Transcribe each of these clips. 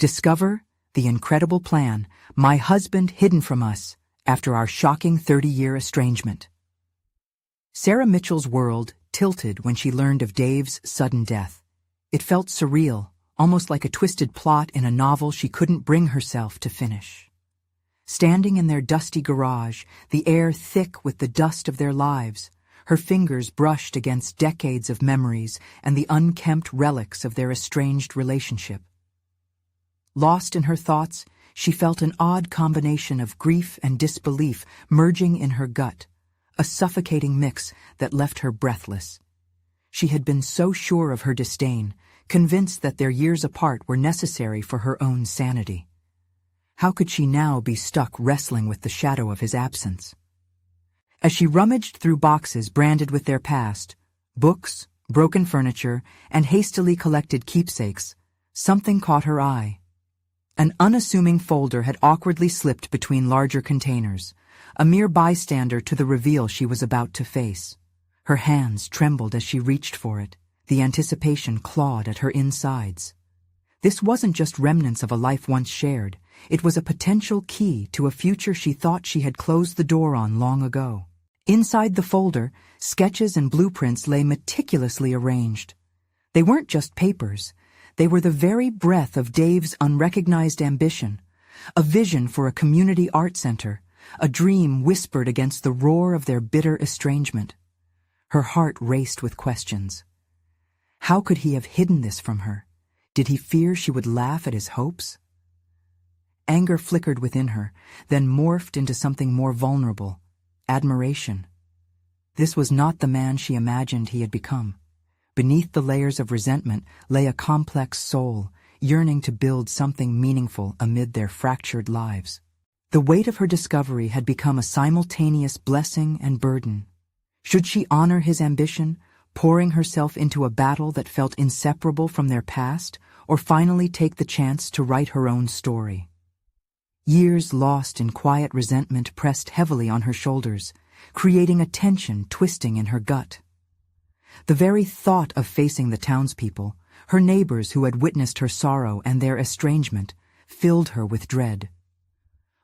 Discover the incredible plan, my husband hidden from us, after our shocking 30-year estrangement. Sarah Mitchell's world tilted when she learned of Dave's sudden death. It felt surreal, almost like a twisted plot in a novel she couldn't bring herself to finish. Standing in their dusty garage, the air thick with the dust of their lives, her fingers brushed against decades of memories and the unkempt relics of their estranged relationship. Lost in her thoughts, she felt an odd combination of grief and disbelief merging in her gut, a suffocating mix that left her breathless. She had been so sure of her disdain, convinced that their years apart were necessary for her own sanity. How could she now be stuck wrestling with the shadow of his absence? As she rummaged through boxes branded with their past, books, broken furniture, and hastily collected keepsakes, something caught her eye. An unassuming folder had awkwardly slipped between larger containers, a mere bystander to the reveal she was about to face. Her hands trembled as she reached for it, the anticipation clawed at her insides. This wasn't just remnants of a life once shared, it was a potential key to a future she thought she had closed the door on long ago. Inside the folder, sketches and blueprints lay meticulously arranged. They weren't just papers. They were the very breath of Dave's unrecognized ambition, a vision for a community art center, a dream whispered against the roar of their bitter estrangement. Her heart raced with questions. How could he have hidden this from her? Did he fear she would laugh at his hopes? Anger flickered within her, then morphed into something more vulnerable, admiration. This was not the man she imagined he had become. Beneath the layers of resentment lay a complex soul, yearning to build something meaningful amid their fractured lives. The weight of her discovery had become a simultaneous blessing and burden. Should she honor his ambition, pouring herself into a battle that felt inseparable from their past, or finally take the chance to write her own story? Years lost in quiet resentment pressed heavily on her shoulders, creating a tension twisting in her gut. The very thought of facing the townspeople, her neighbors who had witnessed her sorrow and their estrangement, filled her with dread.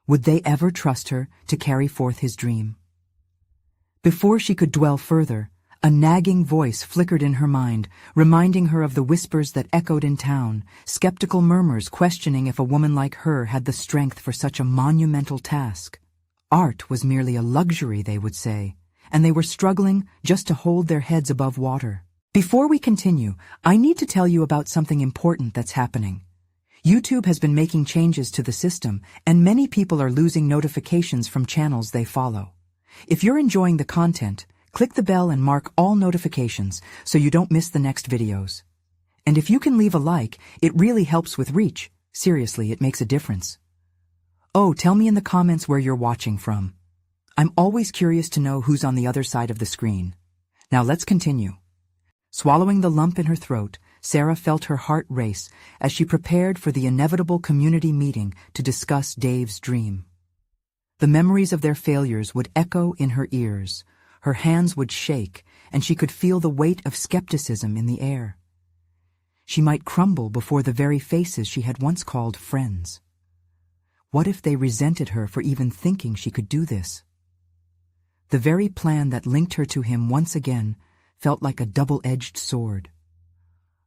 Would they ever trust her to carry forth his dream? Before she could dwell further, a nagging voice flickered in her mind, reminding her of the whispers that echoed in town, skeptical murmurs questioning if a woman like her had the strength for such a monumental task. Art was merely a luxury, they would say, and they were struggling just to hold their heads above water. Before we continue, I need to tell you about something important that's happening. YouTube has been making changes to the system, and many people are losing notifications from channels they follow. If you're enjoying the content, click the bell and mark all notifications so you don't miss the next videos. And if you can leave a like, it really helps with reach. Seriously, it makes a difference. Oh, tell me in the comments where you're watching from. I'm always curious to know who's on the other side of the screen. Now let's continue. Swallowing the lump in her throat, Sarah felt her heart race as she prepared for the inevitable community meeting to discuss Dave's dream. The memories of their failures would echo in her ears. Her hands would shake, and she could feel the weight of skepticism in the air. She might crumble before the very faces she had once called friends. What if they resented her for even thinking she could do this? The very plan that linked her to him once again felt like a double-edged sword.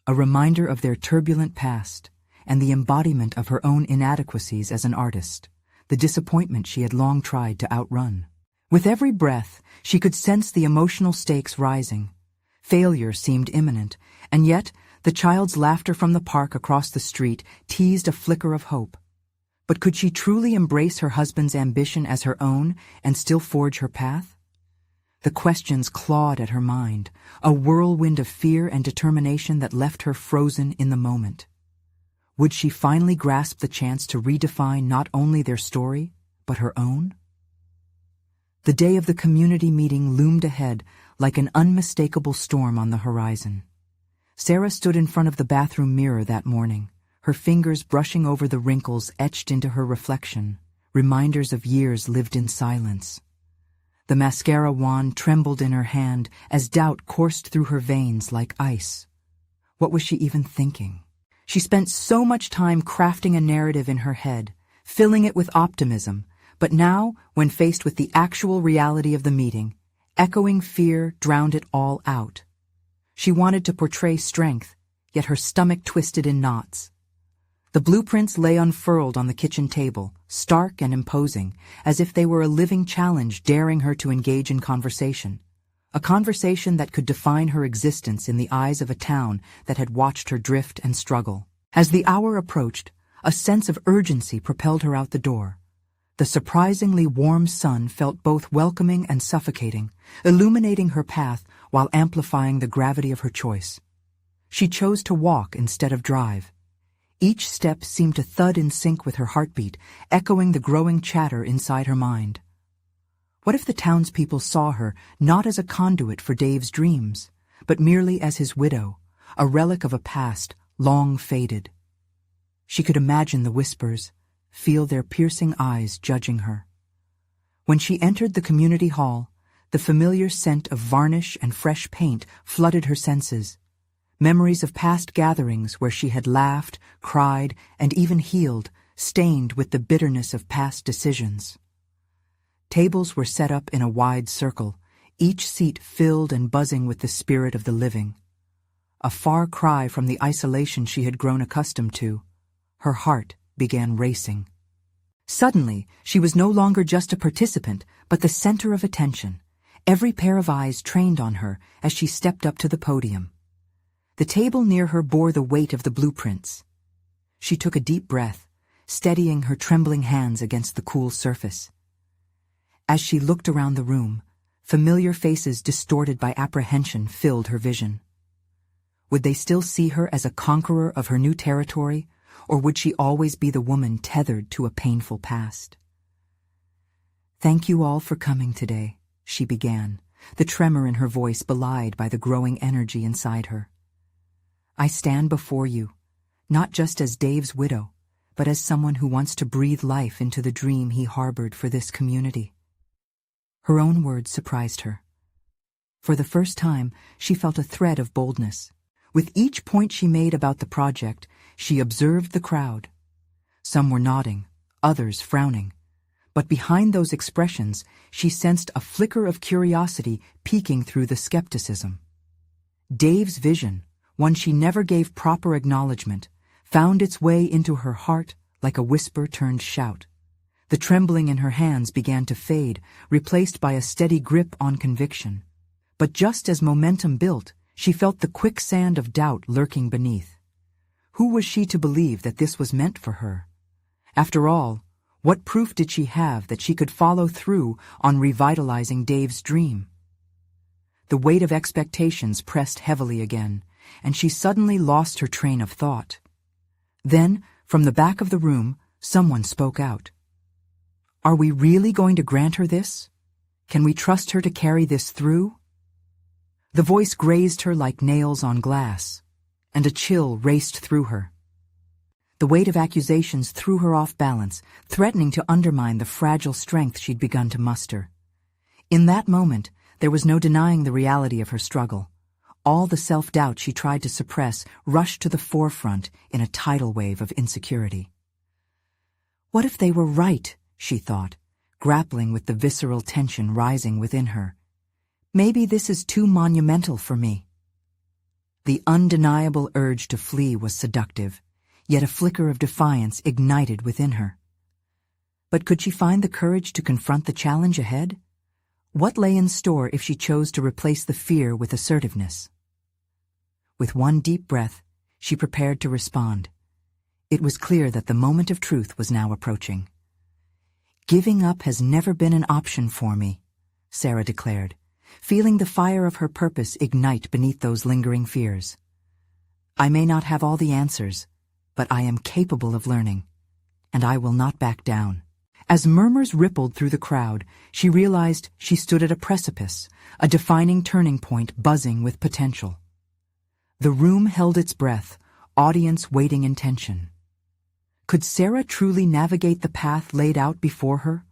A reminder of their turbulent past and the embodiment of her own inadequacies as an artist, the disappointment she had long tried to outrun. With every breath, she could sense the emotional stakes rising. Failure seemed imminent, and yet the child's laughter from the park across the street teased a flicker of hope. But could she truly embrace her husband's ambition as her own and still forge her path? The questions clawed at her mind, a whirlwind of fear and determination that left her frozen in the moment. Would she finally grasp the chance to redefine not only their story, but her own? The day of the community meeting loomed ahead like an unmistakable storm on the horizon. Sarah stood in front of the bathroom mirror that morning, her fingers brushing over the wrinkles etched into her reflection, reminders of years lived in silence. The mascara wand trembled in her hand as doubt coursed through her veins like ice. What was she even thinking? She spent so much time crafting a narrative in her head, filling it with optimism, but now, when faced with the actual reality of the meeting, echoing fear drowned it all out. She wanted to portray strength, yet her stomach twisted in knots. The blueprints lay unfurled on the kitchen table, stark and imposing, as if they were a living challenge daring her to engage in conversation. A conversation that could define her existence in the eyes of a town that had watched her drift and struggle. As the hour approached, a sense of urgency propelled her out the door. The surprisingly warm sun felt both welcoming and suffocating, illuminating her path while amplifying the gravity of her choice. She chose to walk instead of drive. Each step seemed to thud in sync with her heartbeat, echoing the growing chatter inside her mind. What if the townspeople saw her not as a conduit for Dave's dreams, but merely as his widow, a relic of a past long faded? She could imagine the whispers, feel their piercing eyes judging her. When she entered the community hall, the familiar scent of varnish and fresh paint flooded her senses. Memories of past gatherings where she had laughed, cried, and even healed, stained with the bitterness of past decisions. Tables were set up in a wide circle, each seat filled and buzzing with the spirit of the living. A far cry from the isolation she had grown accustomed to, her heart began racing. Suddenly, she was no longer just a participant, but the center of attention, every pair of eyes trained on her as she stepped up to the podium. The table near her bore the weight of the blueprints. She took a deep breath, steadying her trembling hands against the cool surface. As she looked around the room, familiar faces distorted by apprehension filled her vision. Would they still see her as a conqueror of her new territory, or would she always be the woman tethered to a painful past? "Thank you all for coming today," she began, the tremor in her voice belied by the growing energy inside her. "I stand before you, not just as Dave's widow, but as someone who wants to breathe life into the dream he harbored for this community." Her own words surprised her. For the first time, she felt a thread of boldness. With each point she made about the project, she observed the crowd. Some were nodding, others frowning. But behind those expressions, she sensed a flicker of curiosity peeking through the skepticism. Dave's vision, one she never gave proper acknowledgement, found its way into her heart like a whisper turned shout. The trembling in her hands began to fade, replaced by a steady grip on conviction. But just as momentum built, she felt the quicksand of doubt lurking beneath. Who was she to believe that this was meant for her? After all, what proof did she have that she could follow through on revitalizing Dave's dream? The weight of expectations pressed heavily again, and she suddenly lost her train of thought. Then, from the back of the room, someone spoke out. "Are we really going to grant her this? Can we trust her to carry this through?" The voice grazed her like nails on glass, and a chill raced through her. The weight of accusations threw her off balance, threatening to undermine the fragile strength she'd begun to muster. In that moment, there was no denying the reality of her struggle. All the self-doubt she tried to suppress rushed to the forefront in a tidal wave of insecurity. What if they were right, she thought, grappling with the visceral tension rising within her. Maybe this is too monumental for me. The undeniable urge to flee was seductive, yet a flicker of defiance ignited within her. But could she find the courage to confront the challenge ahead? What lay in store if she chose to replace the fear with assertiveness? With one deep breath, she prepared to respond. It was clear that the moment of truth was now approaching. "Giving up has never been an option for me," Sarah declared, feeling the fire of her purpose ignite beneath those lingering fears. "I may not have all the answers, but I am capable of learning, and I will not back down." As murmurs rippled through the crowd, she realized she stood at a precipice, a defining turning point buzzing with potential. The room held its breath, audience waiting in tension. Could Sarah truly navigate the path laid out before her?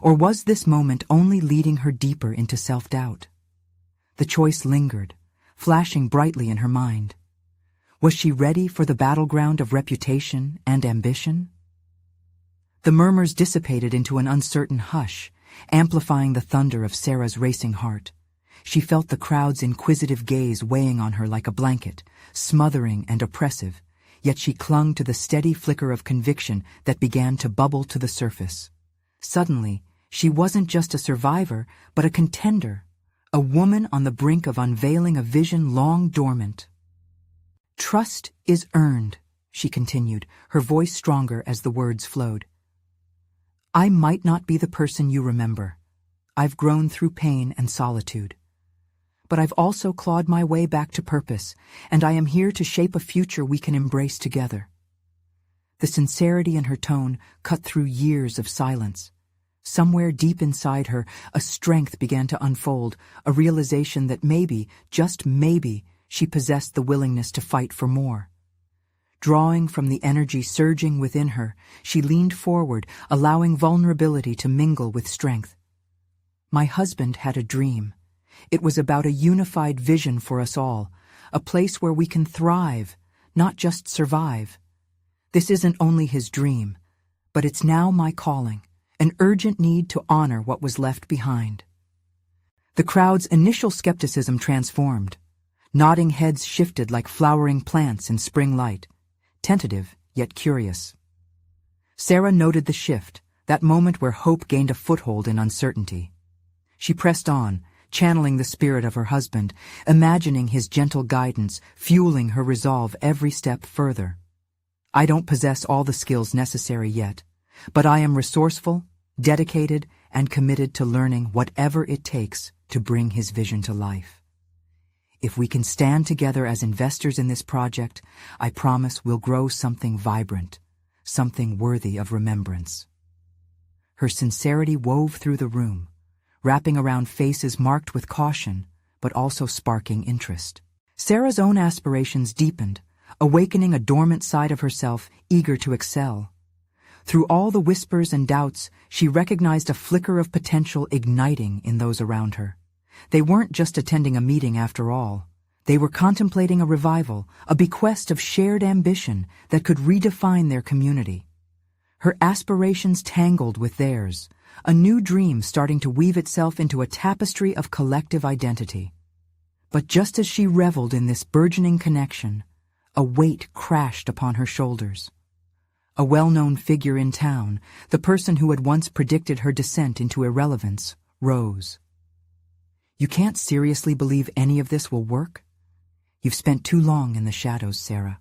Or was this moment only leading her deeper into self-doubt? The choice lingered, flashing brightly in her mind. Was she ready for the battleground of reputation and ambition? The murmurs dissipated into an uncertain hush, amplifying the thunder of Sarah's racing heart. She felt the crowd's inquisitive gaze weighing on her like a blanket, smothering and oppressive, yet she clung to the steady flicker of conviction that began to bubble to the surface. Suddenly, she wasn't just a survivor, but a contender, a woman on the brink of unveiling a vision long dormant. "Trust is earned," she continued, her voice stronger as the words flowed. "I might not be the person you remember. I've grown through pain and solitude. But I've also clawed my way back to purpose, and I am here to shape a future we can embrace together." The sincerity in her tone cut through years of silence. Somewhere deep inside her, a strength began to unfold, a realization that maybe, just maybe, she possessed the willingness to fight for more. Drawing from the energy surging within her, she leaned forward, allowing vulnerability to mingle with strength. "My husband had a dream. It was about a unified vision for us all, a place where we can thrive, not just survive. This isn't only his dream, but it's now my calling, an urgent need to honor what was left behind." The crowd's initial skepticism transformed. Nodding heads shifted like flowering plants in spring light, tentative yet curious. Sarah noted the shift, that moment where hope gained a foothold in uncertainty. She pressed on, channeling the spirit of her husband, imagining his gentle guidance, fueling her resolve every step further. "I don't possess all the skills necessary yet, but I am resourceful, dedicated, and committed to learning whatever it takes to bring his vision to life. If we can stand together as investors in this project, I promise we'll grow something vibrant, something worthy of remembrance." Her sincerity wove through the room, wrapping around faces marked with caution, but also sparking interest. Sarah's own aspirations deepened, awakening a dormant side of herself eager to excel. Through all the whispers and doubts, she recognized a flicker of potential igniting in those around her. They weren't just attending a meeting after all. They were contemplating a revival, a bequest of shared ambition that could redefine their community. Her aspirations tangled with theirs, a new dream starting to weave itself into a tapestry of collective identity. But just as she reveled in this burgeoning connection, a weight crashed upon her shoulders. A well-known figure in town, the person who had once predicted her descent into irrelevance, rose. "You can't seriously believe any of this will work? You've spent too long in the shadows, Sarah."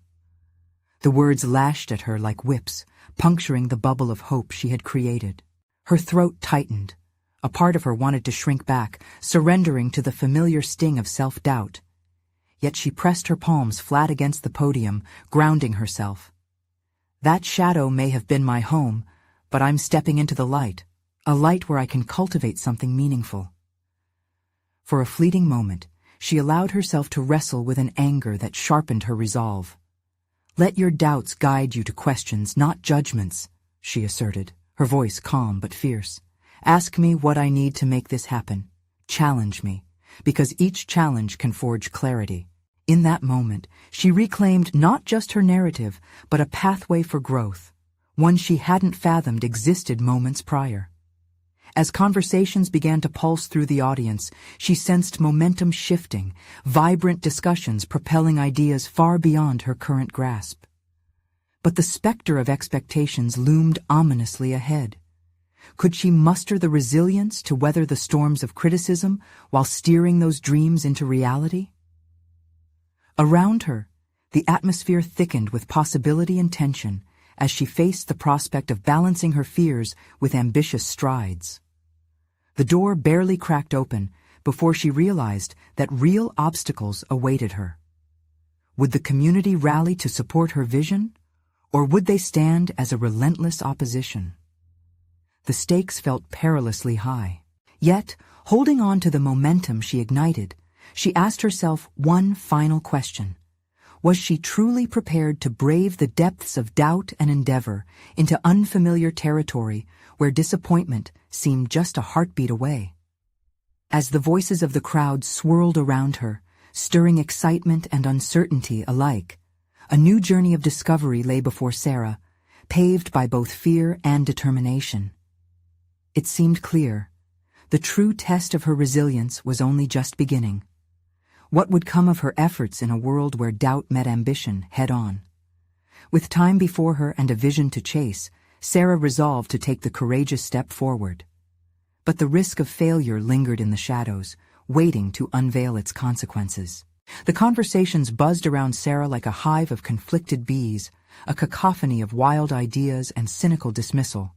The words lashed at her like whips, puncturing the bubble of hope she had created. Her throat tightened. A part of her wanted to shrink back, surrendering to the familiar sting of self-doubt. Yet she pressed her palms flat against the podium, grounding herself. "That shadow may have been my home, but I'm stepping into the light, a light where I can cultivate something meaningful." For a fleeting moment, she allowed herself to wrestle with an anger that sharpened her resolve. "Let your doubts guide you to questions, not judgments," she asserted, her voice calm but fierce. "Ask me what I need to make this happen. Challenge me, because each challenge can forge clarity." In that moment, she reclaimed not just her narrative, but a pathway for growth, one she hadn't fathomed existed moments prior. As conversations began to pulse through the audience, she sensed momentum shifting, vibrant discussions propelling ideas far beyond her current grasp. But the specter of expectations loomed ominously ahead. Could she muster the resilience to weather the storms of criticism while steering those dreams into reality? Around her, the atmosphere thickened with possibility and tension as she faced the prospect of balancing her fears with ambitious strides. The door barely cracked open before she realized that real obstacles awaited her. Would the community rally to support her vision, or would they stand as a relentless opposition? The stakes felt perilously high. Yet, holding on to the momentum she ignited, she asked herself one final question. Was she truly prepared to brave the depths of doubt and endeavor into unfamiliar territory where disappointment seemed just a heartbeat away? As the voices of the crowd swirled around her, stirring excitement and uncertainty alike, A new journey of discovery lay before Sarah, paved by both fear and determination. It seemed clear. The true test of her resilience was only just beginning. What would come of her efforts in a world where doubt met ambition head-on? With time before her and a vision to chase, Sarah resolved to take the courageous step forward. But the risk of failure lingered in the shadows, waiting to unveil its consequences. The conversations buzzed around Sarah like a hive of conflicted bees, a cacophony of wild ideas and cynical dismissal.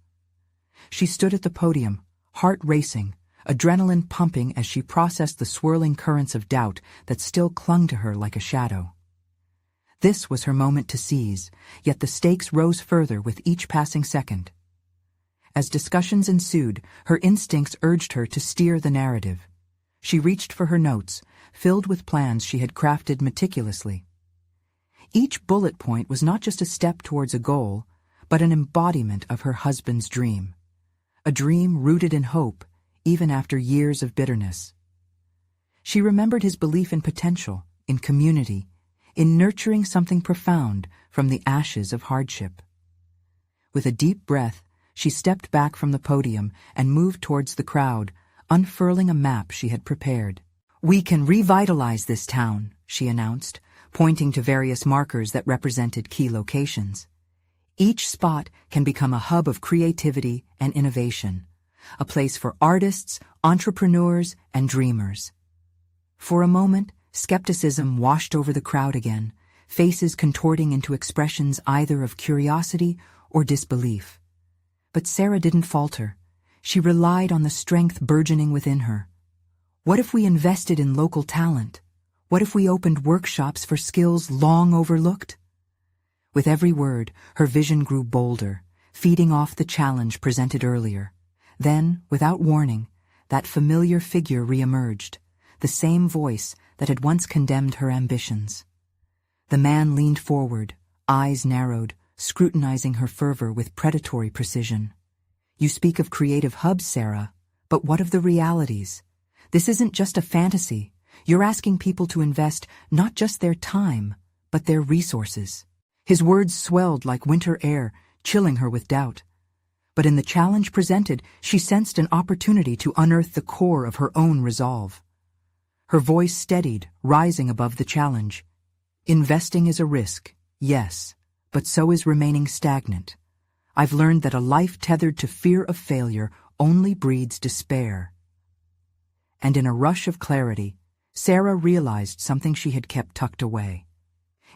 She stood at the podium, heart racing, adrenaline pumping as she processed the swirling currents of doubt that still clung to her like a shadow. This was her moment to seize, yet the stakes rose further with each passing second. As discussions ensued, her instincts urged her to steer the narrative. She reached for her notes, filled with plans she had crafted meticulously. Each bullet point was not just a step towards a goal, but an embodiment of her husband's dream. A dream rooted in hope, even after years of bitterness. She remembered his belief in potential, in community, in nurturing something profound from the ashes of hardship. With a deep breath, she stepped back from the podium and moved towards the crowd, unfurling a map she had prepared. "We can revitalize this town," she announced, pointing to various markers that represented key locations. Each spot can become a hub of creativity and innovation, a place for artists, entrepreneurs, and dreamers. For a moment, skepticism washed over the crowd again, faces contorting into expressions either of curiosity or disbelief. But Sarah didn't falter. She relied on the strength burgeoning within her. What if we invested in local talent? What if we opened workshops for skills long overlooked? With every word, her vision grew bolder, feeding off the challenge presented earlier. Then, without warning, that familiar figure reemerged, the same voice that had once condemned her ambitions. The man leaned forward, eyes narrowed, scrutinizing her fervor with predatory precision. "You speak of creative hubs, Sarah, but what of the realities? This isn't just a fantasy. You're asking people to invest not just their time, but their resources." His words swelled like winter air, chilling her with doubt. But in the challenge presented, she sensed an opportunity to unearth the core of her own resolve. Her voice steadied, rising above the challenge. "Investing is a risk, yes, but so is remaining stagnant. I've learned that a life tethered to fear of failure only breeds despair." And in a rush of clarity, Sarah realized something she had kept tucked away.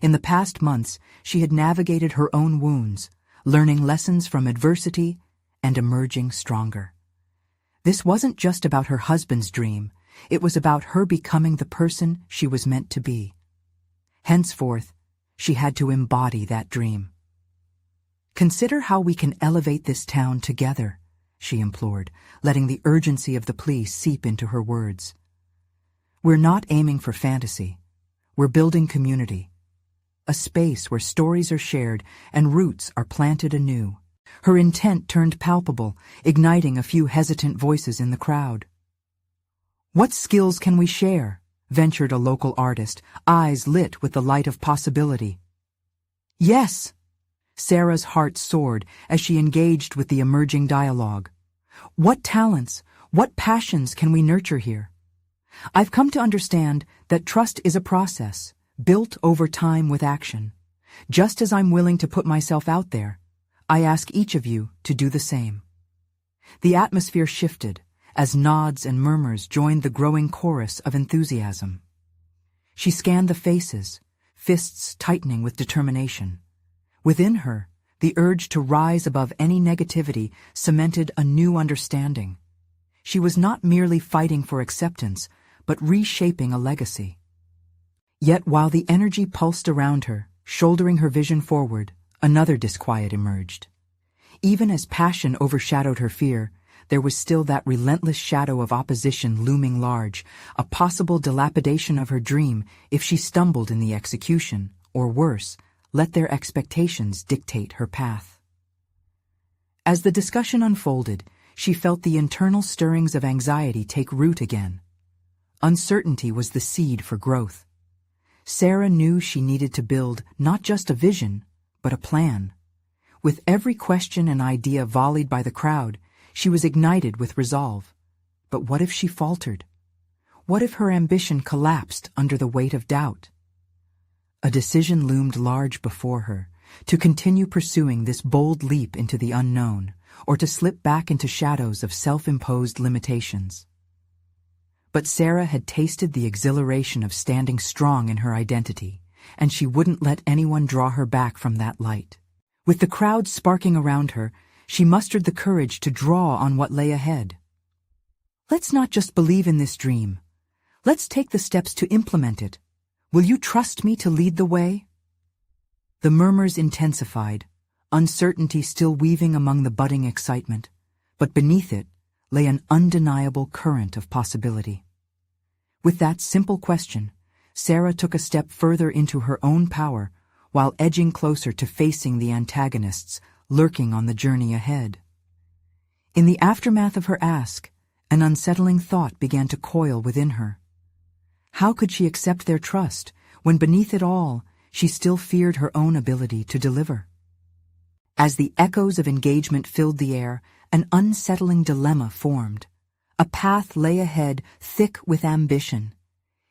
In the past months, she had navigated her own wounds, learning lessons from adversity and emerging stronger. This wasn't just about her husband's dream, it was about her becoming the person she was meant to be. Henceforth, she had to embody that dream. "Consider how we can elevate this town together," she implored, letting the urgency of the plea seep into her words. "We're not aiming for fantasy. We're building community. A space where stories are shared and roots are planted anew." Her intent turned palpable, igniting a few hesitant voices in the crowd. "What skills can we share?" ventured a local artist, eyes lit with the light of possibility. "Yes!" Sarah's heart soared as she engaged with the emerging dialogue. "What talents, what passions can we nurture here? I've come to understand that trust is a process, built over time with action. Just as I'm willing to put myself out there, I ask each of you to do the same." The atmosphere shifted as nods and murmurs joined the growing chorus of enthusiasm. She scanned the faces, fists tightening with determination. Within her, the urge to rise above any negativity cemented a new understanding. She was not merely fighting for acceptance, but reshaping a legacy. Yet while the energy pulsed around her, shouldering her vision forward, another disquiet emerged. Even as passion overshadowed her fear, there was still that relentless shadow of opposition looming large, a possible dilapidation of her dream if she stumbled in the execution, or worse, let their expectations dictate her path. As the discussion unfolded, she felt the internal stirrings of anxiety take root again. Uncertainty was the seed for growth. Sarah knew she needed to build not just a vision, but a plan. With every question and idea volleyed by the crowd, she was ignited with resolve. But what if she faltered? What if her ambition collapsed under the weight of doubt? A decision loomed large before her, to continue pursuing this bold leap into the unknown, or to slip back into shadows of self-imposed limitations. But Sarah had tasted the exhilaration of standing strong in her identity, and she wouldn't let anyone draw her back from that light. With the crowd sparking around her, she mustered the courage to draw on what lay ahead. Let's not just believe in this dream. Let's take the steps to implement it. Will you trust me to lead the way? The murmurs intensified, uncertainty still weaving among the budding excitement, but beneath it lay an undeniable current of possibility. With that simple question, Sarah took a step further into her own power, while edging closer to facing the antagonists lurking on the journey ahead. In the aftermath of her ask, an unsettling thought began to coil within her. How could she accept their trust when beneath it all she still feared her own ability to deliver? As the echoes of engagement filled the air, an unsettling dilemma formed. A path lay ahead, thick with ambition.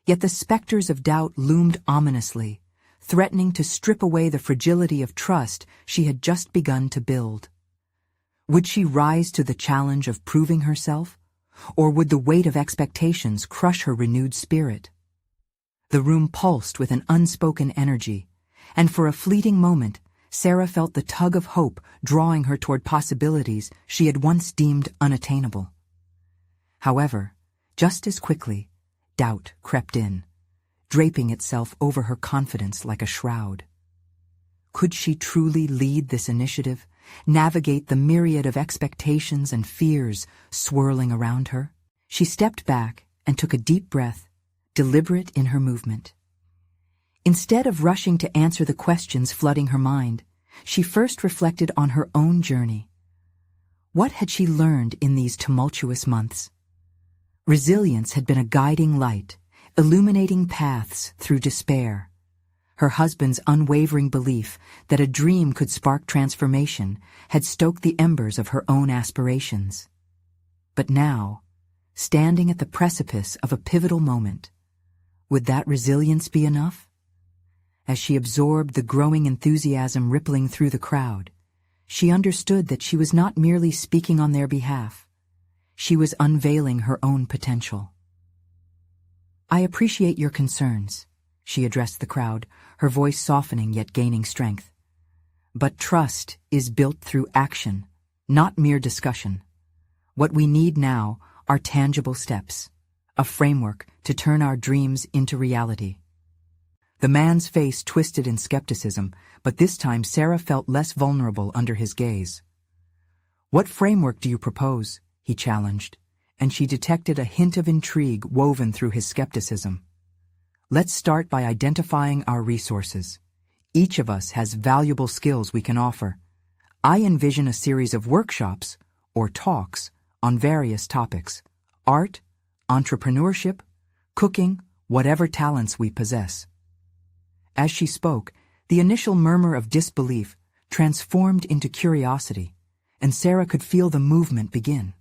Yet the specters of doubt loomed ominously, threatening to strip away the fragility of trust she had just begun to build. Would she rise to the challenge of proving herself, or would the weight of expectations crush her renewed spirit? The room pulsed with an unspoken energy, and for a fleeting moment, Sarah felt the tug of hope drawing her toward possibilities she had once deemed unattainable. However, just as quickly, doubt crept in, draping itself over her confidence like a shroud. Could she truly lead this initiative, navigate the myriad of expectations and fears swirling around her? She stepped back and took a deep breath, deliberate in her movement. Instead of rushing to answer the questions flooding her mind, she first reflected on her own journey. What had she learned in these tumultuous months? Resilience had been a guiding light, illuminating paths through despair. Her husband's unwavering belief that a dream could spark transformation had stoked the embers of her own aspirations. But now, standing at the precipice of a pivotal moment, would that resilience be enough? As she absorbed the growing enthusiasm rippling through the crowd, she understood that she was not merely speaking on their behalf. She was unveiling her own potential. "I appreciate your concerns," she addressed the crowd, her voice softening yet gaining strength. "But trust is built through action, not mere discussion. What we need now are tangible steps, a framework to turn our dreams into reality." The man's face twisted in skepticism, but this time Sarah felt less vulnerable under his gaze. "What framework do you propose?" he challenged, and she detected a hint of intrigue woven through his skepticism. "Let's start by identifying our resources. Each of us has valuable skills we can offer. I envision a series of workshops, or talks, on various topics: art, entrepreneurship, cooking, whatever talents we possess." As she spoke, the initial murmur of disbelief transformed into curiosity, and Sarah could feel the movement begin.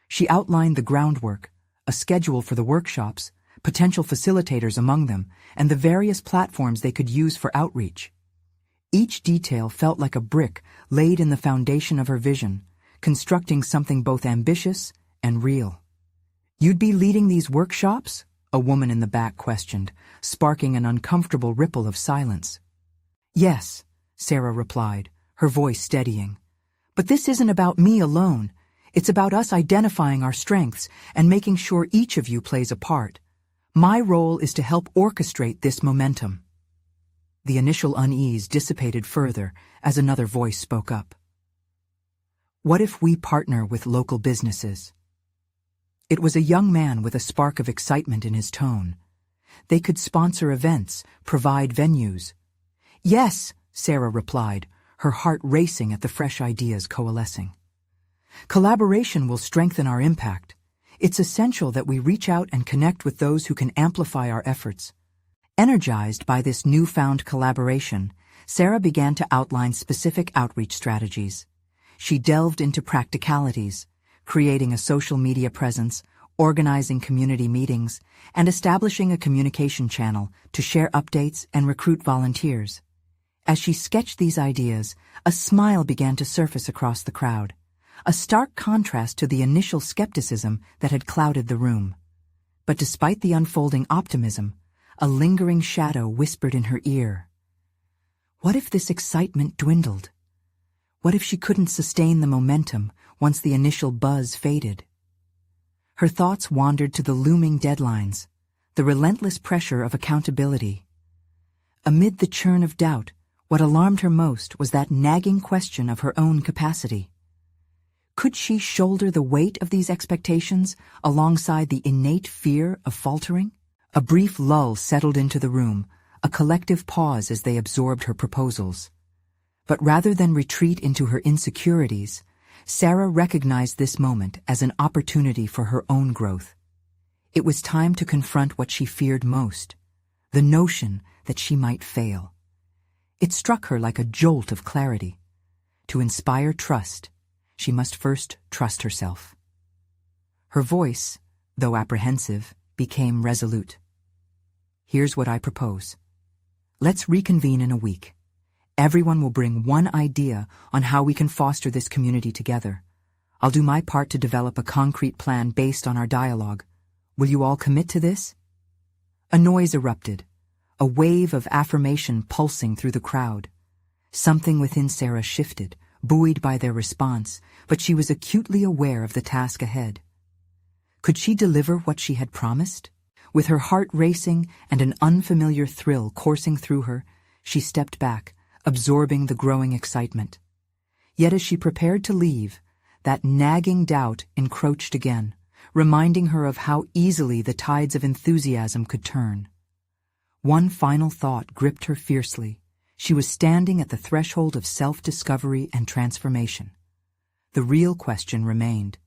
She outlined the groundwork, a schedule for the workshops, potential facilitators among them, and the various platforms they could use for outreach. Each detail felt like a brick laid in the foundation of her vision, constructing something both ambitious and real. "You'd be leading these workshops?" a woman in the back questioned, sparking an uncomfortable ripple of silence. "Yes," Sarah replied, her voice steadying. "But this isn't about me alone. It's about us identifying our strengths and making sure each of you plays a part. My role is to help orchestrate this momentum." The initial unease dissipated further as another voice spoke up. "What if we partner with local businesses?" It was a young man with a spark of excitement in his tone. They could sponsor events, provide venues. "Yes," Sarah replied, her heart racing at the fresh ideas coalescing. "Collaboration will strengthen our impact. It's essential that we reach out and connect with those who can amplify our efforts. Energized by this newfound collaboration, Sarah began to outline specific outreach strategies. She delved into practicalities, creating a social media presence, organizing community meetings, and establishing a communication channel to share updates and recruit volunteers. As she sketched these ideas, a smile began to surface across the crowd, a stark contrast to the initial skepticism that had clouded the room. But despite the unfolding optimism, a lingering shadow whispered in her ear. What if this excitement dwindled? What if she couldn't sustain the momentum once the initial buzz faded? Her thoughts wandered to the looming deadlines, the relentless pressure of accountability. Amid the churn of doubt, what alarmed her most was that nagging question of her own capacity. Could she shoulder the weight of these expectations alongside the innate fear of faltering? A brief lull settled into the room, a collective pause as they absorbed her proposals. But rather than retreat into her insecurities, Sarah recognized this moment as an opportunity for her own growth. It was time to confront what she feared most, the notion that she might fail. It struck her like a jolt of clarity. To inspire trust, she must first trust herself. Her voice, though apprehensive, became resolute. Here's what I propose. Let's reconvene in a week. Everyone will bring one idea on how we can foster this community together. I'll do my part to develop a concrete plan based on our dialogue. Will you all commit to this? A noise erupted, a wave of affirmation pulsing through the crowd. Something within Sarah shifted, buoyed by their response, but she was acutely aware of the task ahead. Could she deliver what she had promised? With her heart racing and an unfamiliar thrill coursing through her, she stepped back, absorbing the growing excitement. Yet as she prepared to leave, that nagging doubt encroached again, reminding her of how easily the tides of enthusiasm could turn. One final thought gripped her fiercely. She was standing at the threshold of self-discovery and transformation. The real question remained.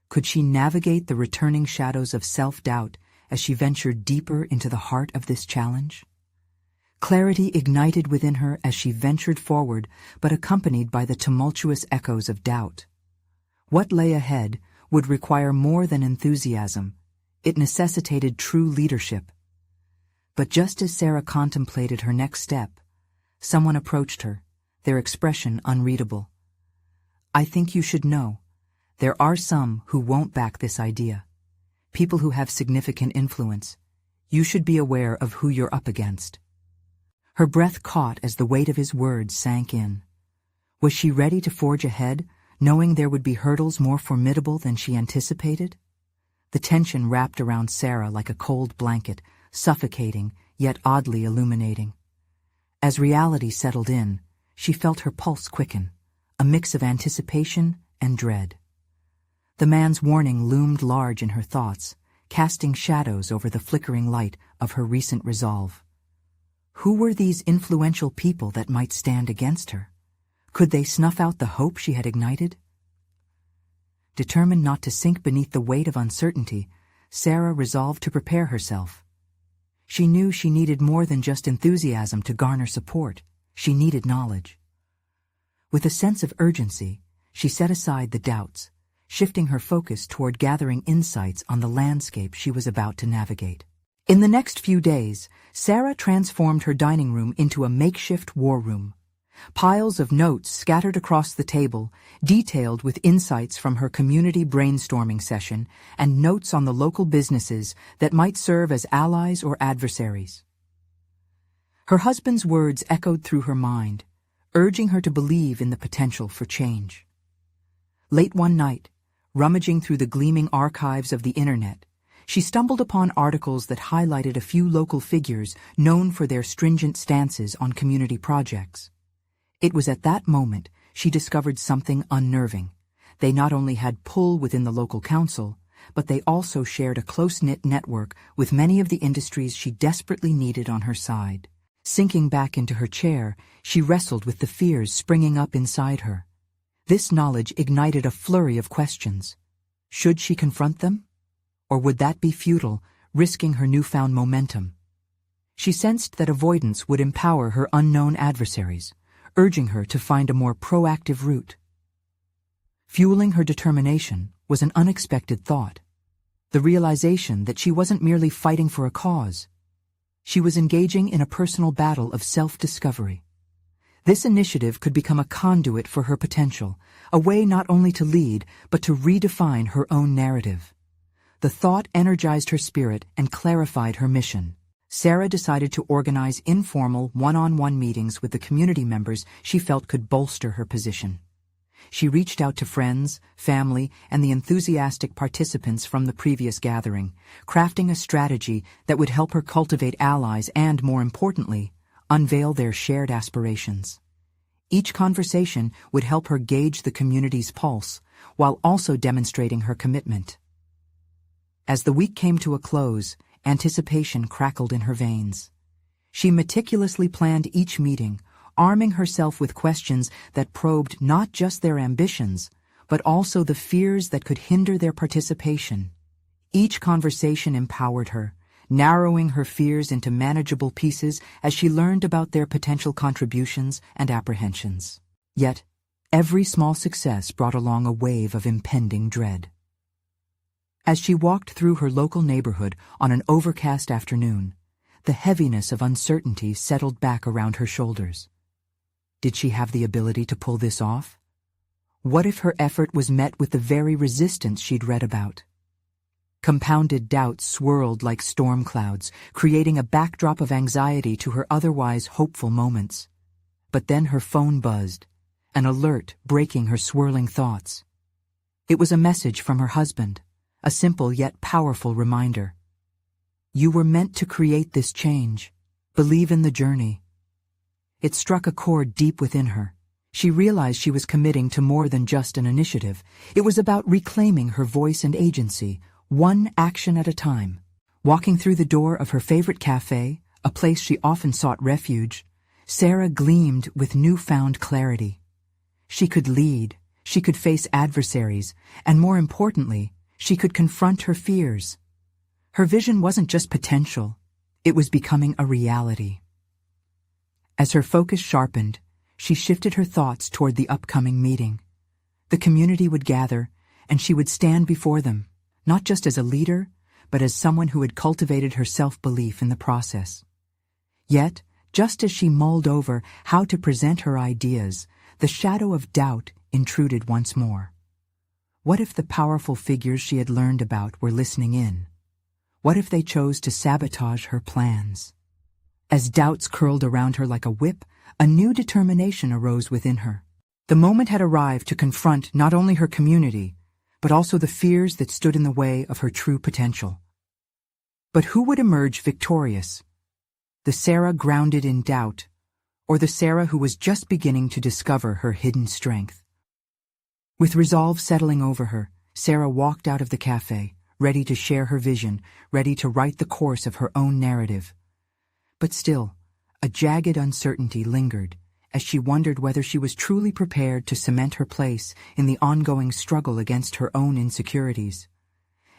Could she navigate the returning shadows of self-doubt as she ventured deeper into the heart of this challenge? Clarity ignited within her as she ventured forward, but accompanied by the tumultuous echoes of doubt. What lay ahead would require more than enthusiasm. It necessitated true leadership. But just as Sarah contemplated her next step, someone approached her, their expression unreadable. I think you should know. There are some who won't back this idea. People who have significant influence. You should be aware of who you're up against. Her breath caught as the weight of his words sank in. Was she ready to forge ahead, knowing there would be hurdles more formidable than she anticipated? The tension wrapped around Sarah like a cold blanket, suffocating, yet oddly illuminating. As reality settled in, she felt her pulse quicken, a mix of anticipation and dread. The man's warning loomed large in her thoughts, casting shadows over the flickering light of her recent resolve. Who were these influential people that might stand against her? Could they snuff out the hope she had ignited? Determined not to sink beneath the weight of uncertainty, Sarah resolved to prepare herself. She knew she needed more than just enthusiasm to garner support. She needed knowledge. With a sense of urgency, she set aside the doubts, shifting her focus toward gathering insights on the landscape she was about to navigate. In the next few days, Sarah transformed her dining room into a makeshift war room. Piles of notes scattered across the table, detailed with insights from her community brainstorming session and notes on the local businesses that might serve as allies or adversaries. Her husband's words echoed through her mind, urging her to believe in the potential for change. Late one night, rummaging through the gleaming archives of the internet, she stumbled upon articles that highlighted a few local figures known for their stringent stances on community projects. It was at that moment she discovered something unnerving. They not only had pull within the local council, but they also shared a close-knit network with many of the industries she desperately needed on her side. Sinking back into her chair, she wrestled with the fears springing up inside her. This knowledge ignited a flurry of questions. Should she confront them? Or would that be futile, risking her newfound momentum? She sensed that avoidance would empower her unknown adversaries, urging her to find a more proactive route. Fueling her determination was an unexpected thought, the realization that she wasn't merely fighting for a cause. She was engaging in a personal battle of self-discovery. This initiative could become a conduit for her potential, a way not only to lead, but to redefine her own narrative. The thought energized her spirit and clarified her mission. Sarah decided to organize informal, one-on-one meetings with the community members she felt could bolster her position. She reached out to friends, family, and the enthusiastic participants from the previous gathering, crafting a strategy that would help her cultivate allies and, more importantly, unveil their shared aspirations. Each conversation would help her gauge the community's pulse, while also demonstrating her commitment. As the week came to a close, anticipation crackled in her veins. She meticulously planned each meeting, arming herself with questions that probed not just their ambitions, but also the fears that could hinder their participation. Each conversation empowered her, narrowing her fears into manageable pieces as she learned about their potential contributions and apprehensions. Yet, every small success brought along a wave of impending dread. As she walked through her local neighborhood on an overcast afternoon, the heaviness of uncertainty settled back around her shoulders. Did she have the ability to pull this off? What if her effort was met with the very resistance she'd read about? Compounded doubts swirled like storm clouds, creating a backdrop of anxiety to her otherwise hopeful moments. But then her phone buzzed, an alert breaking her swirling thoughts. It was a message from her husband, a simple yet powerful reminder. You were meant to create this change. Believe in the journey. It struck a chord deep within her. She realized she was committing to more than just an initiative. It was about reclaiming her voice and agency, one action at a time. Walking through the door of her favorite cafe, a place she often sought refuge, Sarah gleamed with newfound clarity. She could lead, she could face adversaries, and more importantly, she could confront her fears. Her vision wasn't just potential, it was becoming a reality. As her focus sharpened, she shifted her thoughts toward the upcoming meeting. The community would gather, and she would stand before them, not just as a leader, but as someone who had cultivated her self-belief in the process. Yet, just as she mulled over how to present her ideas, the shadow of doubt intruded once more. What if the powerful figures she had learned about were listening in? What if they chose to sabotage her plans? As doubts curled around her like a whip, a new determination arose within her. The moment had arrived to confront not only her community, but also the fears that stood in the way of her true potential. But who would emerge victorious? The Sarah grounded in doubt, or the Sarah who was just beginning to discover her hidden strength? With resolve settling over her, Sarah walked out of the cafe, ready to share her vision, ready to write the course of her own narrative. But still, a jagged uncertainty lingered as she wondered whether she was truly prepared to cement her place in the ongoing struggle against her own insecurities.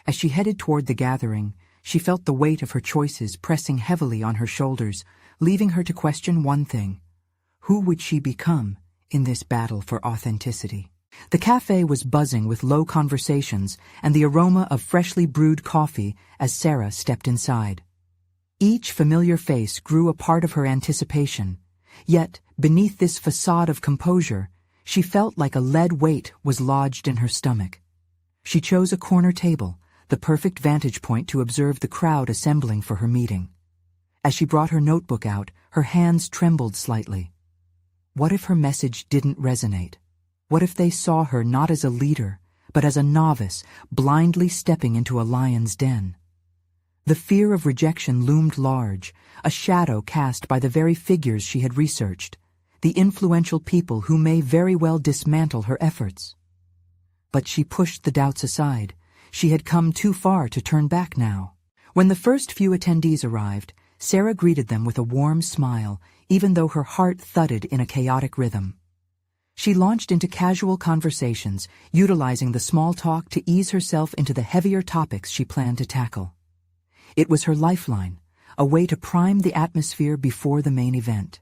As she headed toward the gathering, she felt the weight of her choices pressing heavily on her shoulders, leaving her to question one thing: who would she become in this battle for authenticity? The cafe was buzzing with low conversations and the aroma of freshly brewed coffee as Sarah stepped inside. Each familiar face grew a part of her anticipation, yet beneath this facade of composure, she felt like a lead weight was lodged in her stomach. She chose a corner table, the perfect vantage point to observe the crowd assembling for her meeting. As she brought her notebook out, her hands trembled slightly. What if her message didn't resonate? What if they saw her not as a leader, but as a novice, blindly stepping into a lion's den? The fear of rejection loomed large, a shadow cast by the very figures she had researched, the influential people who may very well dismantle her efforts. But she pushed the doubts aside. She had come too far to turn back now. When the first few attendees arrived, Sarah greeted them with a warm smile, even though her heart thudded in a chaotic rhythm. She launched into casual conversations, utilizing the small talk to ease herself into the heavier topics she planned to tackle. It was her lifeline, a way to prime the atmosphere before the main event.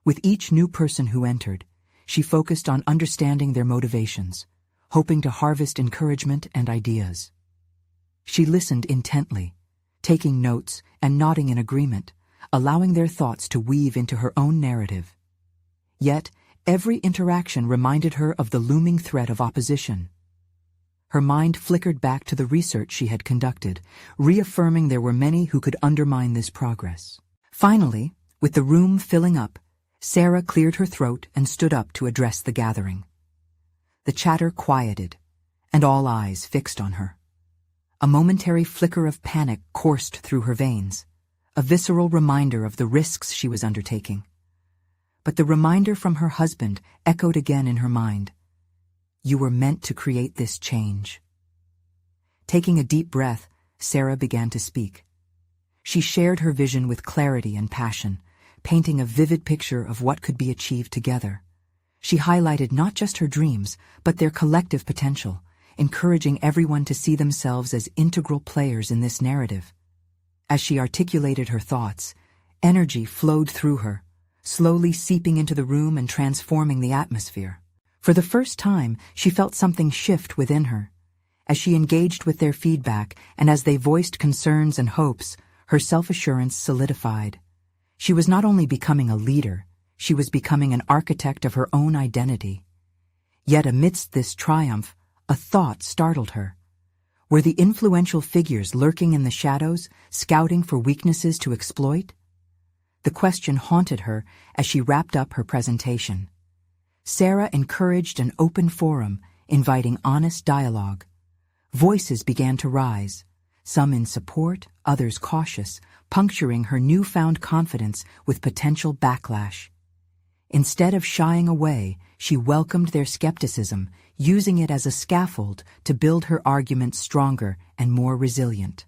With each new person who entered, she focused on understanding their motivations, hoping to harvest encouragement and ideas. She listened intently, taking notes and nodding in agreement, allowing their thoughts to weave into her own narrative. Yet, every interaction reminded her of the looming threat of opposition. Her mind flickered back to the research she had conducted, reaffirming there were many who could undermine this progress. Finally, with the room filling up, Sarah cleared her throat and stood up to address the gathering. The chatter quieted, and all eyes fixed on her. A momentary flicker of panic coursed through her veins, a visceral reminder of the risks she was undertaking. But the reminder from her husband echoed again in her mind. You were meant to create this change. Taking a deep breath, Sarah began to speak. She shared her vision with clarity and passion, painting a vivid picture of what could be achieved together. She highlighted not just her dreams, but their collective potential, encouraging everyone to see themselves as integral players in this narrative. As she articulated her thoughts, energy flowed through her, slowly seeping into the room and transforming the atmosphere. For the first time, she felt something shift within her. As she engaged with their feedback and as they voiced concerns and hopes, her self-assurance solidified. She was not only becoming a leader, she was becoming an architect of her own identity. Yet amidst this triumph, a thought startled her. Were the influential figures lurking in the shadows, scouting for weaknesses to exploit? The question haunted her as she wrapped up her presentation. Sarah encouraged an open forum, inviting honest dialogue. Voices began to rise, some in support, others cautious, puncturing her newfound confidence with potential backlash. Instead of shying away, she welcomed their skepticism, using it as a scaffold to build her argument stronger and more resilient.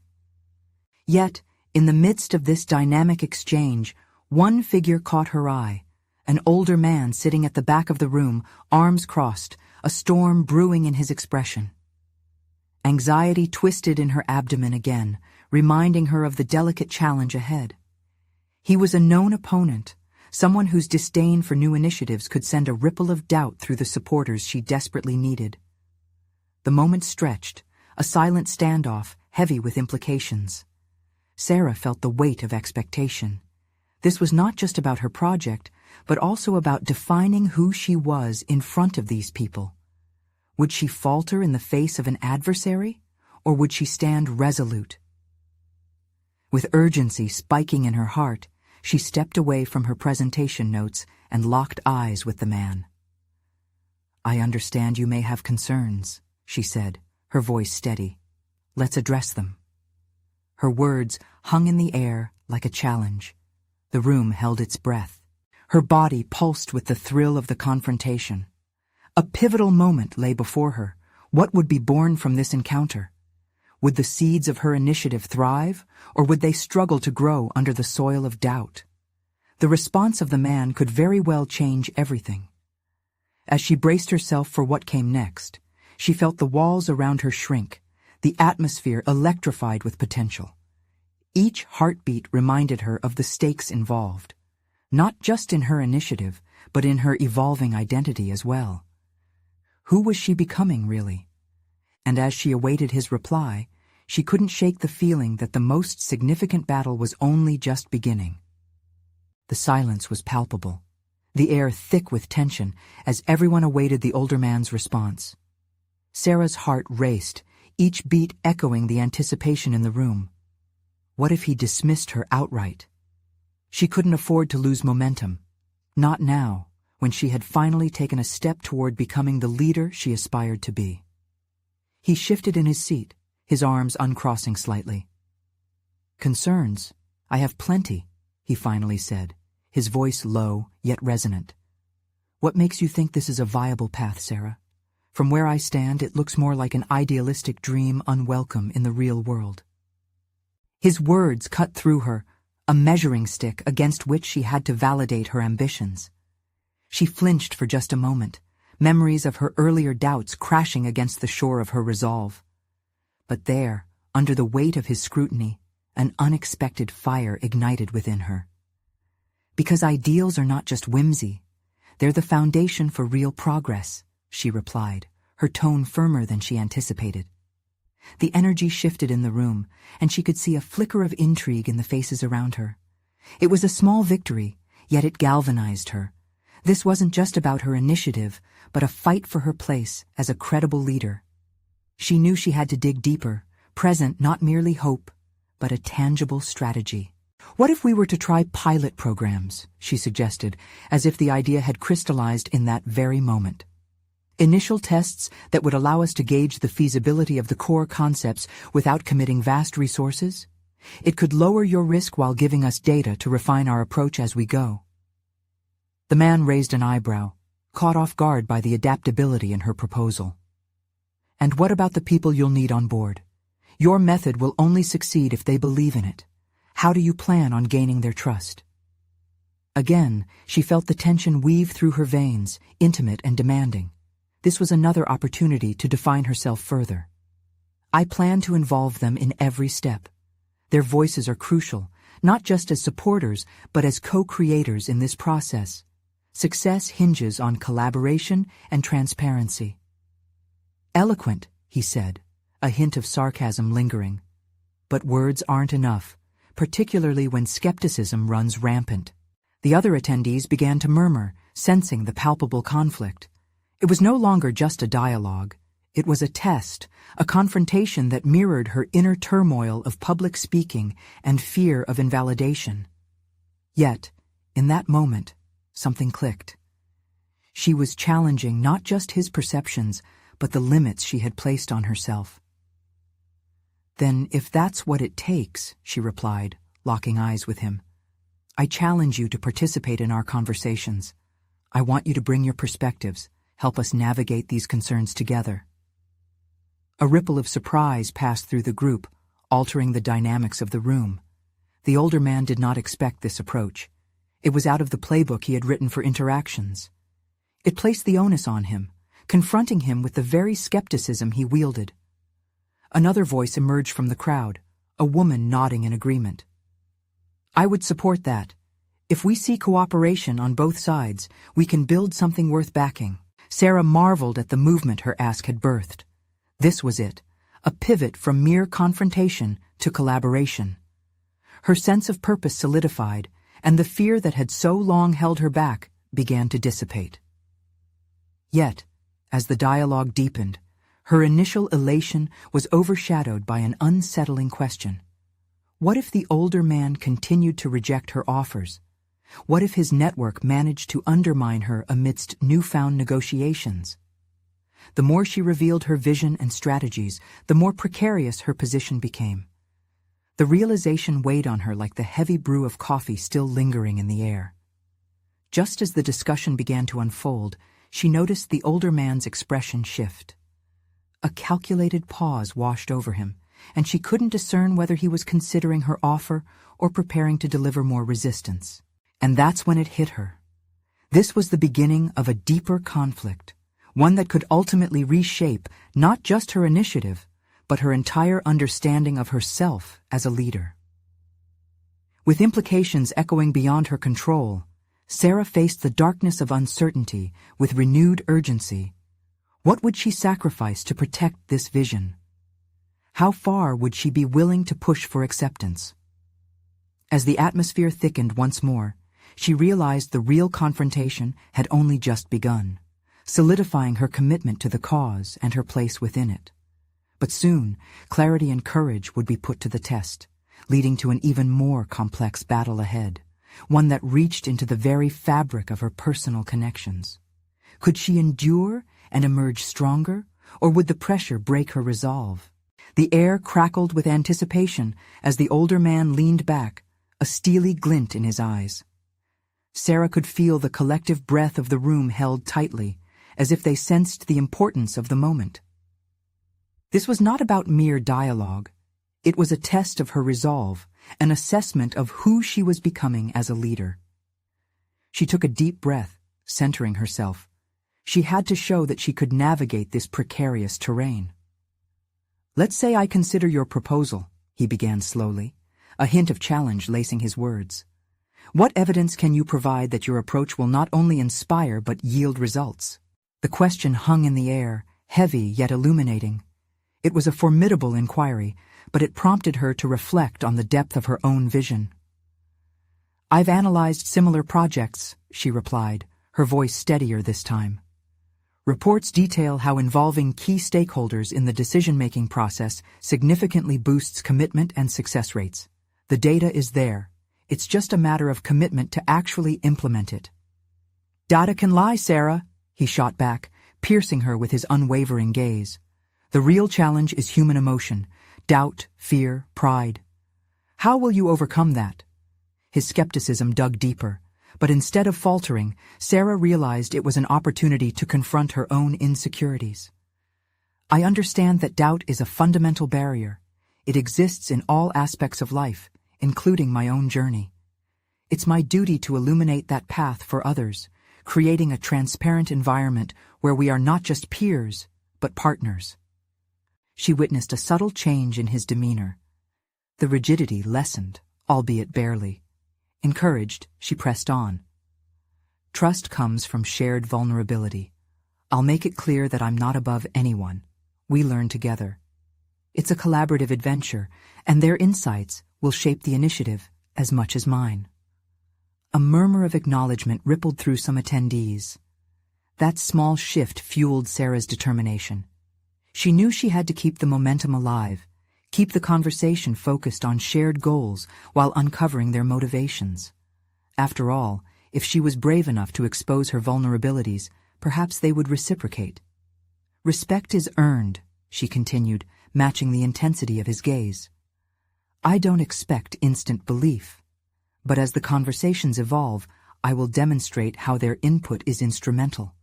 Yet, in the midst of this dynamic exchange, one figure caught her eye, an older man sitting at the back of the room, arms crossed, a storm brewing in his expression. Anxiety twisted in her abdomen again, reminding her of the delicate challenge ahead. He was a known opponent, someone whose disdain for new initiatives could send a ripple of doubt through the supporters she desperately needed. The moment stretched, a silent standoff, heavy with implications. Sarah felt the weight of expectation. This was not just about her project, but also about defining who she was in front of these people. Would she falter in the face of an adversary, or would she stand resolute? With urgency spiking in her heart, she stepped away from her presentation notes and locked eyes with the man. "I understand you may have concerns," she said, her voice steady. "Let's address them." Her words hung in the air like a challenge. The room held its breath. Her body pulsed with the thrill of the confrontation. A pivotal moment lay before her. What would be born from this encounter? Would the seeds of her initiative thrive, or would they struggle to grow under the soil of doubt? The response of the man could very well change everything. As she braced herself for what came next, she felt the walls around her shrink, the atmosphere electrified with potential. Each heartbeat reminded her of the stakes involved, not just in her initiative, but in her evolving identity as well. Who was she becoming, really? And as she awaited his reply, she couldn't shake the feeling that the most significant battle was only just beginning. The silence was palpable, the air thick with tension as everyone awaited the older man's response. Sarah's heart raced, each beat echoing the anticipation in the room. What if he dismissed her outright? She couldn't afford to lose momentum. Not now, when she had finally taken a step toward becoming the leader she aspired to be. He shifted in his seat, his arms uncrossing slightly. "Concerns? I have plenty," he finally said, his voice low yet resonant. "What makes you think this is a viable path, Sarah? From where I stand, it looks more like an idealistic dream unwelcome in the real world." His words cut through her, a measuring stick against which she had to validate her ambitions. She flinched for just a moment, memories of her earlier doubts crashing against the shore of her resolve. But there, under the weight of his scrutiny, an unexpected fire ignited within her. "Because ideals are not just whimsy, they're the foundation for real progress," she replied, her tone firmer than she anticipated. The energy shifted in the room, and she could see a flicker of intrigue in the faces around her. It was a small victory, yet it galvanized her. This wasn't just about her initiative, but a fight for her place as a credible leader. She knew she had to dig deeper, present not merely hope, but a tangible strategy. "What if we were to try pilot programs?" she suggested, as if the idea had crystallized in that very moment. "Initial tests that would allow us to gauge the feasibility of the core concepts without committing vast resources? It could lower your risk while giving us data to refine our approach as we go." The man raised an eyebrow, caught off guard by the adaptability in her proposal. "And what about the people you'll need on board? Your method will only succeed if they believe in it. How do you plan on gaining their trust?" Again, she felt the tension weave through her veins, intimate and demanding. This was another opportunity to define herself further. "I plan to involve them in every step. Their voices are crucial, not just as supporters, but as co-creators in this process. Success hinges on collaboration and transparency." "Eloquent," he said, a hint of sarcasm lingering. "But words aren't enough, particularly when skepticism runs rampant." The other attendees began to murmur, sensing the palpable conflict. It was no longer just a dialogue. It was a test, a confrontation that mirrored her inner turmoil of public speaking and fear of invalidation. Yet, in that moment, something clicked. She was challenging not just his perceptions, but the limits she had placed on herself. "Then, if that's what it takes," she replied, locking eyes with him, "I challenge you to participate in our conversations. I want you to bring your perspectives, help us navigate these concerns together." A ripple of surprise passed through the group, altering the dynamics of the room. The older man did not expect this approach. It was out of the playbook he had written for interactions. It placed the onus on him, confronting him with the very skepticism he wielded. Another voice emerged from the crowd, a woman nodding in agreement. "I would support that. If we see cooperation on both sides, we can build something worth backing." Sarah marveled at the movement her ask had birthed. This was it, a pivot from mere confrontation to collaboration. Her sense of purpose solidified, and the fear that had so long held her back began to dissipate. Yet, as the dialogue deepened, her initial elation was overshadowed by an unsettling question. What if the older man continued to reject her offers? What if his network managed to undermine her amidst newfound negotiations? The more she revealed her vision and strategies, the more precarious her position became. The realization weighed on her like the heavy brew of coffee still lingering in the air. Just as the discussion began to unfold, she noticed the older man's expression shift. A calculated pause washed over him, and she couldn't discern whether he was considering her offer or preparing to deliver more resistance. And that's when it hit her. This was the beginning of a deeper conflict, one that could ultimately reshape not just her initiative, but her entire understanding of herself as a leader. With implications echoing beyond her control, Sarah faced the darkness of uncertainty with renewed urgency. What would she sacrifice to protect this vision? How far would she be willing to push for acceptance? As the atmosphere thickened once more, she realized the real confrontation had only just begun, solidifying her commitment to the cause and her place within it. But soon, clarity and courage would be put to the test, leading to an even more complex battle ahead, one that reached into the very fabric of her personal connections. Could she endure and emerge stronger, or would the pressure break her resolve? The air crackled with anticipation as the older man leaned back, a steely glint in his eyes. Sarah could feel the collective breath of the room held tightly, as if they sensed the importance of the moment. This was not about mere dialogue. It was a test of her resolve, an assessment of who she was becoming as a leader. She took a deep breath, centering herself. She had to show that she could navigate this precarious terrain. "Let's say I consider your proposal," he began slowly, a hint of challenge lacing his words. What evidence can you provide that your approach will not only inspire but yield results? The question hung in the air, heavy yet illuminating. It was a formidable inquiry, but it prompted her to reflect on the depth of her own vision. I've analyzed similar projects, she replied, her voice steadier this time. Reports detail how involving key stakeholders in the decision-making process significantly boosts commitment and success rates. The data is there. It's just a matter of commitment to actually implement it. Data can lie, Sarah, he shot back, piercing her with his unwavering gaze. The real challenge is human emotion, doubt, fear, pride. How will you overcome that? His skepticism dug deeper, but instead of faltering, Sarah realized it was an opportunity to confront her own insecurities. I understand that doubt is a fundamental barrier. It exists in all aspects of life, including my own journey. It's my duty to illuminate that path for others, creating a transparent environment where we are not just peers, but partners. She witnessed a subtle change in his demeanor. The rigidity lessened, albeit barely. Encouraged, she pressed on. Trust comes from shared vulnerability. I'll make it clear that I'm not above anyone. We learn together. It's a collaborative adventure, and their insights will shape the initiative as much as mine. A murmur of acknowledgement rippled through some attendees. That small shift fueled Sarah's determination. She knew she had to keep the momentum alive, keep the conversation focused on shared goals while uncovering their motivations. After all, if she was brave enough to expose her vulnerabilities, perhaps they would reciprocate. Respect is earned, she continued, matching the intensity of his gaze. I don't expect instant belief, but as the conversations evolve, I will demonstrate how their input is instrumental.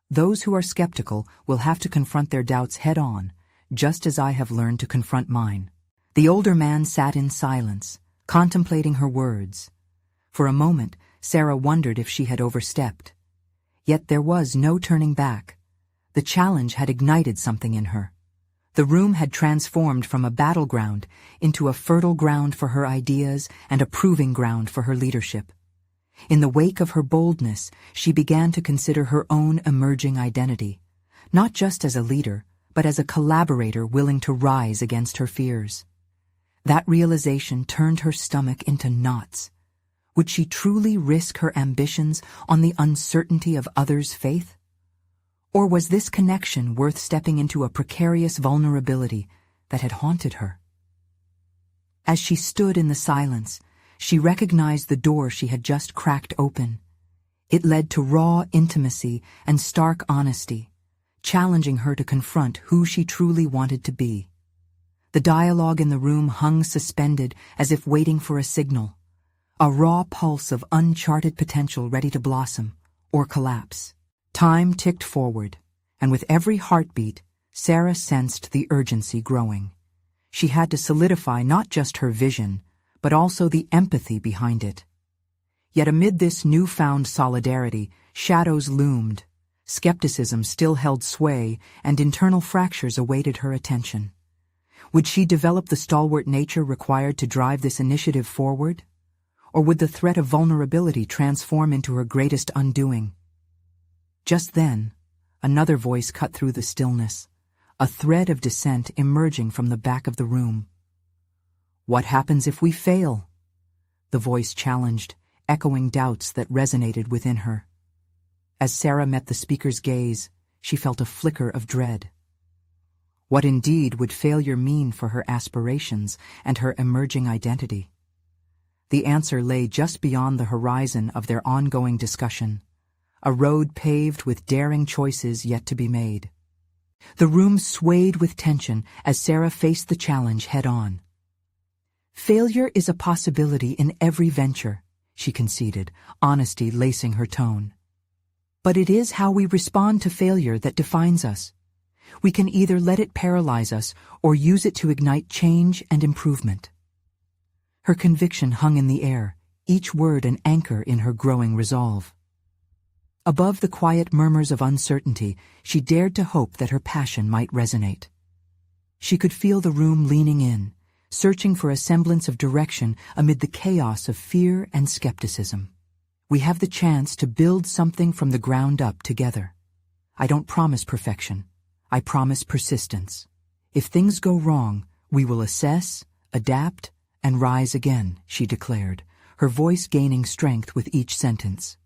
Those who are skeptical will have to confront their doubts head-on, just as I have learned to confront mine. The older man sat in silence, contemplating her words. For a moment, Sarah wondered if she had overstepped. Yet there was no turning back. The challenge had ignited something in her. The room had transformed from a battleground into a fertile ground for her ideas and a proving ground for her leadership. In the wake of her boldness, she began to consider her own emerging identity, not just as a leader, but as a collaborator willing to rise against her fears. That realization turned her stomach into knots. Would she truly risk her ambitions on the uncertainty of others' faith? Or was this connection worth stepping into a precarious vulnerability that had haunted her? As she stood in the silence, she recognized the door she had just cracked open. It led to raw intimacy and stark honesty, challenging her to confront who she truly wanted to be. The dialogue in the room hung suspended as if waiting for a signal, a raw pulse of uncharted potential ready to blossom or collapse. Time ticked forward, and with every heartbeat, Sarah sensed the urgency growing. She had to solidify not just her vision, but also the empathy behind it. Yet amid this newfound solidarity, shadows loomed. Skepticism still held sway, and internal fractures awaited her attention. Would she develop the stalwart nature required to drive this initiative forward? Or would the threat of vulnerability transform into her greatest undoing? Just then, another voice cut through the stillness, a thread of dissent emerging from the back of the room. What happens if we fail? The voice challenged, echoing doubts that resonated within her. As Sarah met the speaker's gaze, she felt a flicker of dread. What indeed would failure mean for her aspirations and her emerging identity? The answer lay just beyond the horizon of their ongoing discussion, a road paved with daring choices yet to be made. The room swayed with tension as Sarah faced the challenge head-on. Failure is a possibility in every venture, she conceded, honesty lacing her tone. But it is how we respond to failure that defines us. We can either let it paralyze us or use it to ignite change and improvement. Her conviction hung in the air, each word an anchor in her growing resolve. Above the quiet murmurs of uncertainty, she dared to hope that her passion might resonate. She could feel the room leaning in, searching for a semblance of direction amid the chaos of fear and skepticism. We have the chance to build something from the ground up together. I don't promise perfection. I promise persistence. If things go wrong, we will assess, adapt, and rise again, she declared, her voice gaining strength with each sentence.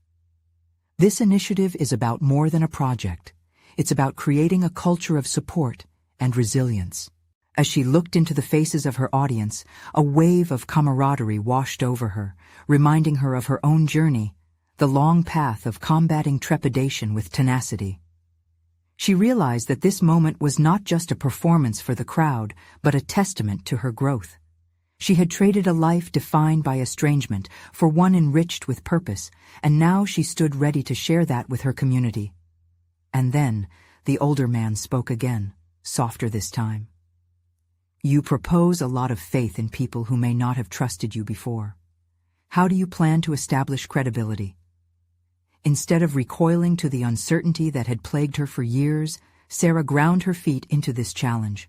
This initiative is about more than a project. It's about creating a culture of support and resilience. As she looked into the faces of her audience, a wave of camaraderie washed over her, reminding her of her own journey, the long path of combating trepidation with tenacity. She realized that this moment was not just a performance for the crowd, but a testament to her growth. She had traded a life defined by estrangement for one enriched with purpose, and now she stood ready to share that with her community. And then, the older man spoke again, softer this time. You propose a lot of faith in people who may not have trusted you before. How do you plan to establish credibility? Instead of recoiling to the uncertainty that had plagued her for years, Sarah ground her feet into this challenge.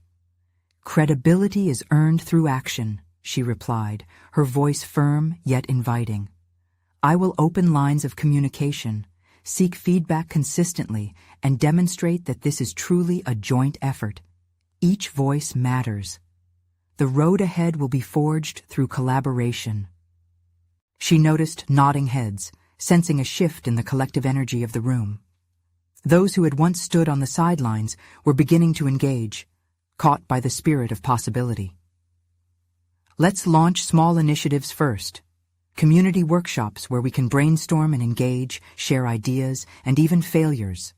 Credibility is earned through action, she replied, her voice firm yet inviting. I will open lines of communication, seek feedback consistently, and demonstrate that this is truly a joint effort. Each voice matters. The road ahead will be forged through collaboration. She noticed nodding heads, sensing a shift in the collective energy of the room. Those who had once stood on the sidelines were beginning to engage, caught by the spirit of possibility. Let's launch small initiatives first. Community workshops where we can brainstorm and engage, share ideas, and even failures.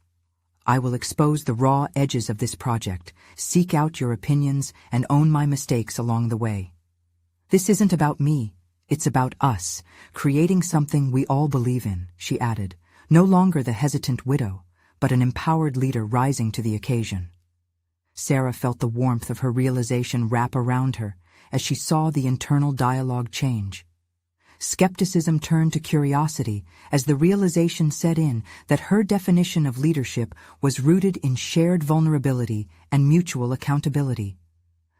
I will expose the raw edges of this project, seek out your opinions, and own my mistakes along the way. This isn't about me, it's about us, creating something we all believe in, she added, no longer the hesitant widow, but an empowered leader rising to the occasion. Sarah felt the warmth of her realization wrap around her as she saw the internal dialogue change. Skepticism turned to curiosity as the realization set in that her definition of leadership was rooted in shared vulnerability and mutual accountability.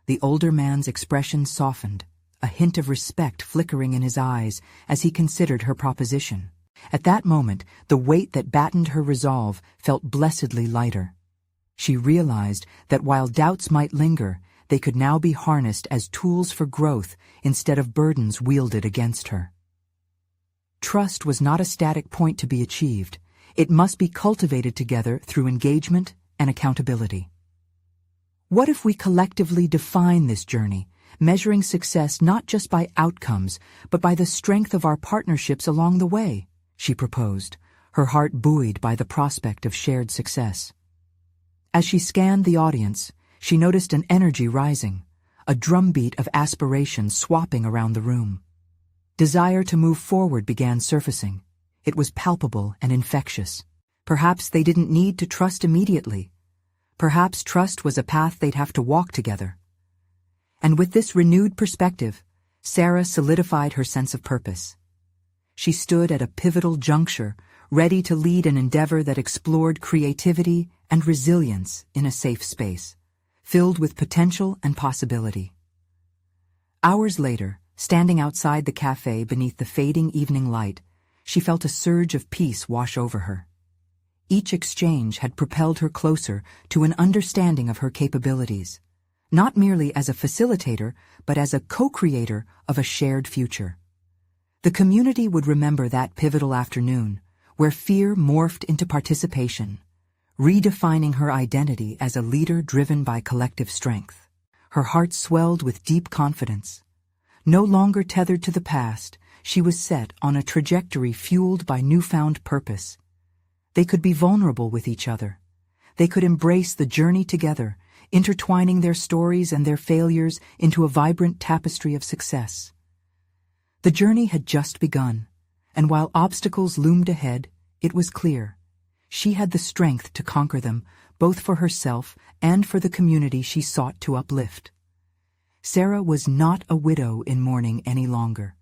The older man's expression softened, a hint of respect flickering in his eyes as he considered her proposition. At that moment, the weight that battened her resolve felt blessedly lighter. She realized that while doubts might linger, they could now be harnessed as tools for growth instead of burdens wielded against her. Trust was not a static point to be achieved. It must be cultivated together through engagement and accountability. What if we collectively define this journey, measuring success not just by outcomes, but by the strength of our partnerships along the way, she proposed, her heart buoyed by the prospect of shared success. As she scanned the audience, she noticed an energy rising, a drumbeat of aspiration swapping around the room. Desire to move forward began surfacing. It was palpable and infectious. Perhaps they didn't need to trust immediately. Perhaps trust was a path they'd have to walk together. And with this renewed perspective, Sarah solidified her sense of purpose. She stood at a pivotal juncture, ready to lead an endeavor that explored creativity and resilience in a safe space, filled with potential and possibility. Hours later, standing outside the cafe beneath the fading evening light, she felt a surge of peace wash over her. Each exchange had propelled her closer to an understanding of her capabilities, not merely as a facilitator, but as a co-creator of a shared future. The community would remember that pivotal afternoon, where fear morphed into participation, redefining her identity as a leader driven by collective strength. Her heart swelled with deep confidence. No longer tethered to the past, she was set on a trajectory fueled by newfound purpose. They could be vulnerable with each other. They could embrace the journey together, intertwining their stories and their failures into a vibrant tapestry of success. The journey had just begun, and while obstacles loomed ahead, it was clear. She had the strength to conquer them, both for herself and for the community she sought to uplift. Sarah was not a widow in mourning any longer.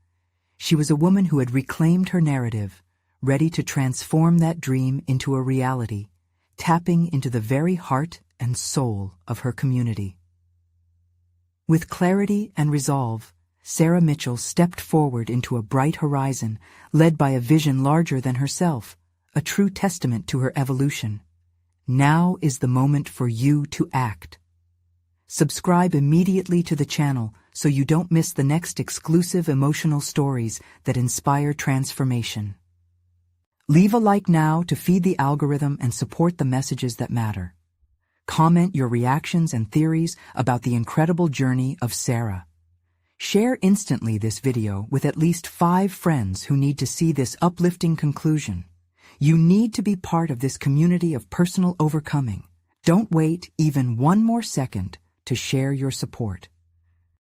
She was a woman who had reclaimed her narrative, ready to transform that dream into a reality, tapping into the very heart and soul of her community. With clarity and resolve, Sarah Mitchell stepped forward into a bright horizon, led by a vision larger than herself, a true testament to her evolution. Now is the moment for you to act. Subscribe immediately to the channel so you don't miss the next exclusive emotional stories that inspire transformation. Leave a like now to feed the algorithm and support the messages that matter. Comment your reactions and theories about the incredible journey of Sarah. Share instantly this video with at least 5 friends who need to see this uplifting conclusion. You need to be part of this community of personal overcoming. Don't wait even one more second to share your support.